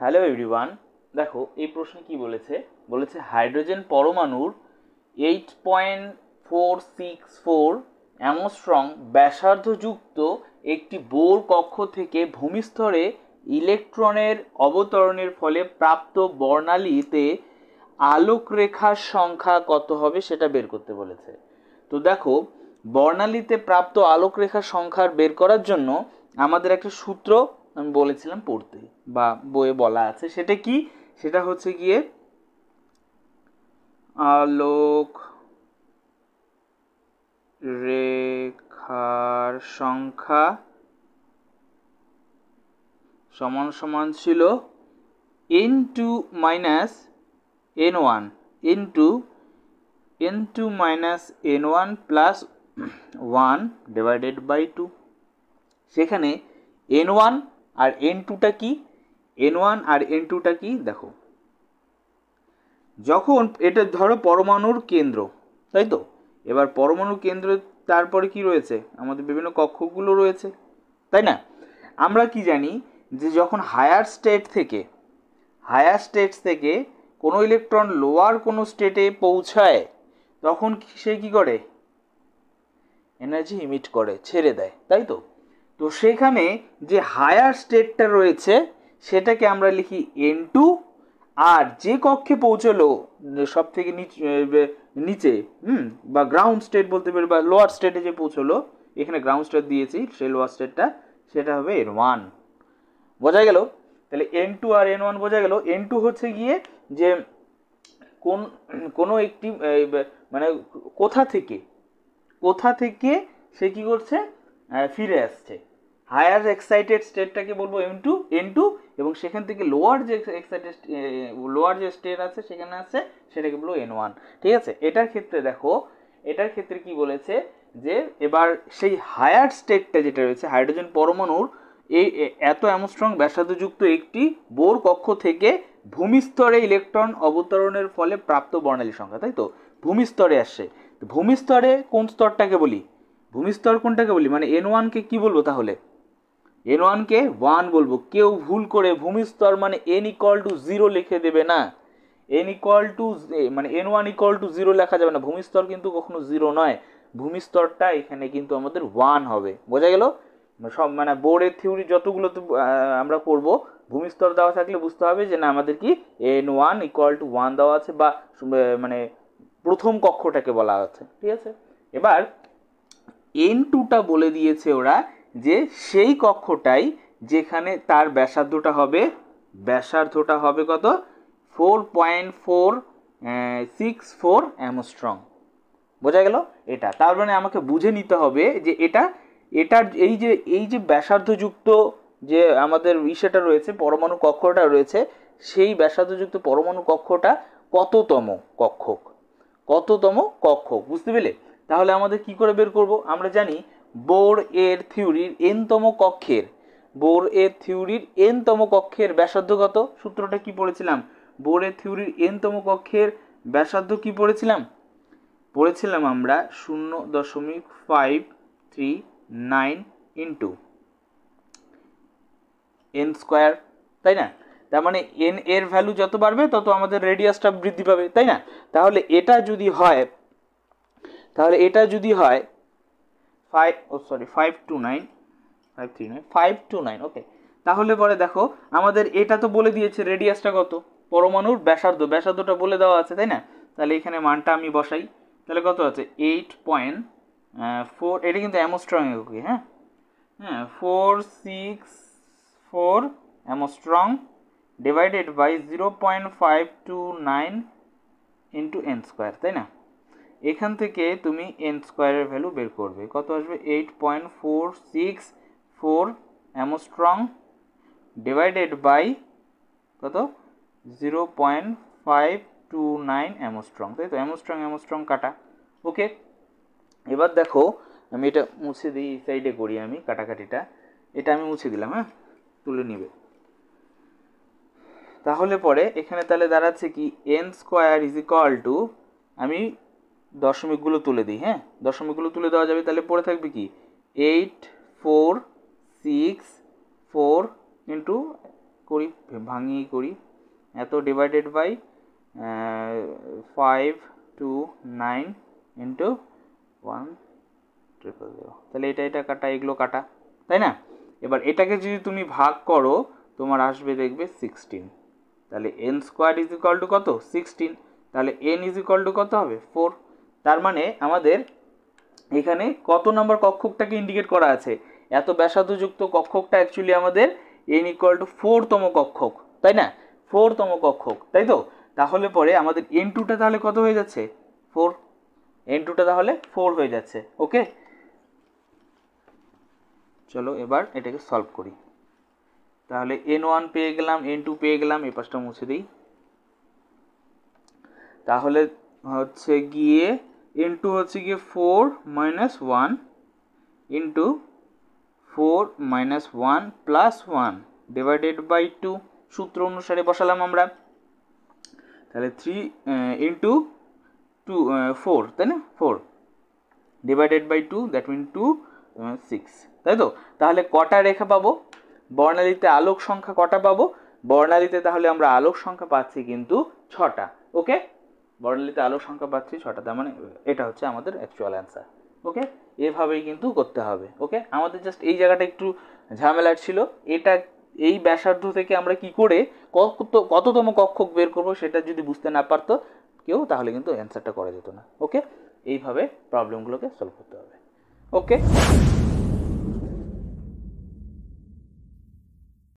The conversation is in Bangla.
হ্যালো এভরিওয়ান, দেখো এই প্রশ্নে কি বলেছে। বলেছে হাইড্রোজেন পরমাণুর 8.464 অ্যামস্ট্রং ব্যাসার্ধযুক্ত একটি বোর কক্ষ থেকে ভূমিস্তরে ইলেকট্রনের অবতরণের ফলে প্রাপ্ত বর্ণালীতে আলোকরেখার সংখ্যা কত হবে সেটা বের করতে বলেছে। তো দেখো, বর্ণালীতে প্রাপ্ত আলোকরেখার সংখ্যা বের করার জন্য আমাদের একটা সূত্র আমি বলেছিলাম পড়তে, বা বইয়ে বলা আছে। সেটা কি? সেটা হচ্ছে গিয়ে আলোক রেখার সংখ্যা সমান সমান ছিল n2 minus n1 into minus n1 plus 1 divided by 2। সেখানে n1 আর n2টা কি? n1 আর n2টা কি দেখো, যখন এটা ধরো পরমাণুর কেন্দ্র, তাই তো। এবার পরমাণু কেন্দ্র, তারপরে কি রয়েছে? আমাদের বিভিন্ন কক্ষগুলো রয়েছে, তাই না? আমরা কি জানি যে যখন হায়ার স্টেট থেকে কোনো ইলেকট্রন লোয়ার কোনো স্টেটে পৌঁছায়, তখন সে কি করে? এনার্জি ইমিট করে, ছেড়ে দেয়, তাই তো। তো সেখানে যে হায়ার স্টেটটা রয়েছে সেটাকে আমরা লিখি n2, আর যে কক্ষে পৌঁছলো সব থেকে নিচে বা গ্রাউন্ড স্টেট বলতে পারি, বা লোয়ার স্টেটে যে পৌঁছলো, এখানে গ্রাউন্ড স্টেট দিয়েছি, সেই লোয়ার স্টেটটা সেটা হবে n1। বোঝা গেল? তাহলে n2 আর n1 বোঝা গেল। n2 হচ্ছে গিয়ে যে কোনো একটি মানে কোথা থেকে সে কি করছে, ফিরে আসছে। হায়ার এক্সাইটেড স্টেটটাকে বলবো n2, এবং সেখান থেকে লোয়ার যে স্টেট আছে সেখানে আছে, সেটাকে বলবো n1। ঠিক আছে? এটার ক্ষেত্রে কি বলেছে যে এবার সেই হায়ার স্টেটটা যেটা রয়েছে, হাইড্রোজেন পরমাণুর এই এত অ্যামস্ট্রং ব্যাসার্ধযুক্ত একটি বোর কক্ষ থেকে ভূমিস্তরে ইলেকট্রন অবতরণের ফলে প্রাপ্ত বর্ণালী সংখ্যা, তাই তো। ভূমিস্তরে আসছে, ভূমিস্তরে কোন স্তরটাকে বলি? ভূমিস্তর কোনটাকে বলি? মানে n1 কে কি বলবো তাহলে? n1 কে 1 বলবো। কেউ ভুল করে ভূমিস্তর মানে n=0 লিখে দেবে না। মানে n1=0 লেখা যাবে না। ভূমিস্তর কিন্তু কখনো 0 নয়। ভূমিস্তরটা এখানে কিন্তু আমাদের 1 হবে। বোঝা গেল? সব মানে বোর্ডের থিওরি যতগুলো আমরা করব, ভূমিস্তর দেওয়া থাকলে বুঝতে হবে যে না, আমাদের কি n1=1 দেওয়া আছে, বা মানে প্রথম কক্ষটাকে বলা আছে। ঠিক আছে? এবার n2টা বলে দিয়েছে ওরা যে সেই কক্ষটাই যেখানে তার ব্যাসার্ধটা হবে কত? 4.464 অ্যামস্ট্রং। বোঝা গেল? এটা তার মানে আমাকে বুঝে নিতে হবে যে এটার এই যে ব্যাসার্ধযুক্ত যে আমাদের ইসেটা রয়েছে, পরমাণু কক্ষটা রয়েছে, সেই ব্যাসার্ধযুক্ত পরমাণু কক্ষটা কততম কক্ষক, বুঝতে পেলে? তাহলে আমাদের কি করে বের করব? আমরা জানি বোর এর থিওরির n-তম কক্ষের ব্যাসার্ধ কত? সূত্রটা কি পড়েছিলাম? বোর এর থিওরির n-তম কক্ষের ব্যাসার্ধ কি পড়েছিলাম আমরা 0.539 ইন্টু n স্কোয়ার, তাই না? তার মানে n এর ভ্যালু যত বাড়বে তত আমাদের রেডিয়াসটা বৃদ্ধি পাবে, তাই না? তাহলে এটা যদি হয় 529, ওকে। তাহলে পরে দেখো, আমাদের এটা তো বলে দিয়েছে রেডিয়াসটা কত, পরমাণুর ব্যাসার্ধটা বলে দেওয়া আছে, তাই না? তাহলে এখানে মানটা আমি বসাই। তাহলে কত আছে? 8.4, এটা কিন্তু অ্যামস্ট্রং এককে, হ্যাঁ 464 angstrom divided by 0.529 into n square, তাই না? এখান থেকে তুমি n স্কোয়ারের ভ্যালু বের করবে, কত আসবে? 8.464 অ্যামস্ট্রং ডিভাইডেড বাই কত? 0.529 অ্যামস্ট্রং, তাই তো। অ্যামস্ট্রং কাটা, ওকে। এবার দেখো, আমি এটা মুছে দিই, এই সাইডে করি আমি কাটাকাটিটা। এটা আমি মুছে দিলাম, হ্যাঁ, তুলে নিবে। তাহলে পরে এখানে তাহলে দাঁড়াচ্ছে কি? n square is equal to, আমি দশমিকগুলো তুলে দিই, হ্যাঁ, দশমিকগুলো তুলে দেওয়া যাবে। তাহলে পড়ে থাকবে কি? 8.464 ইন্টু করি, ভাঙিয়ে করি, এত ডিভাইডেড বাই 5 2 9 ইন্টু 1,000, তাহলে এটা কাটা, এগুলো কাটা, তাই না? এবার এটাকে যদি তুমি ভাগ করো তোমার আসবে দেখবে 16, তাহলে n square is equal to কত? 16, তাহলে n ইজ ইকুয়াল টু কত হবে? 4। তার মানে আমাদের এখানে কত নম্বর কক্ষকটাকে ইন্ডিকেট করা আছে? এত ব্যাসার্ধযুক্ত কক্ষকটা অ্যাকচুয়ালি আমাদের n ইকুয়াল টু 4তম কক্ষক, তাই না? 4তম কক্ষক, তাই তো? তাহলে পরে আমাদের n2টা তাহলে কত হয়ে যাচ্ছে? 4। n2টা তাহলে 4 হয়ে যাচ্ছে। ওকে, চলো এবার এটাকে সলভ করি। তাহলে n1 পেয়ে গেলাম, n2 পেয়ে গেলাম, এই পাশটা মুছে দিই। তাহলে হচ্ছে গিয়ে n2 হচ্ছে গিয়ে 4 minus 1 into 4 minus 1 plus 1 divided by 2, সূত্র অনুসারে বসালাম আমরা। তাহলে 3 ইন্টু 2 4, তাই না? 4 ডিভাইডেড বাই 2, দ্যাট মিন 2 6, তাই তো? তাহলে কটা রেখা পাবো? বর্ণালীতে আলোক সংখ্যা কটা পাবো? বর্ণালীতে তাহলে আমরা আলোক সংখ্যা পাচ্ছি কিন্তু 6টা। ওকে, বর্ণালীতে আলোক সংখ্যা পাচ্ছি 6টা, তার মানে এটা হচ্ছে আমাদের অ্যাকচুয়াল অ্যান্সার। ওকে, এভাবেই কিন্তু করতে হবে। ওকে, আমাদের জাস্ট এই জায়গাটা একটু ঝামেলার ছিল। এটা এই ব্যাসার্ধ থেকে আমরা কি করে কততম কক্ষক বের করবো সেটা যদি বুঝতে না পারতো কেউ, তাহলে কিন্তু অ্যান্সারটা করা যেত না। ওকে, এইভাবে প্রবলেমগুলোকে সলভ করতে হবে। ওকে।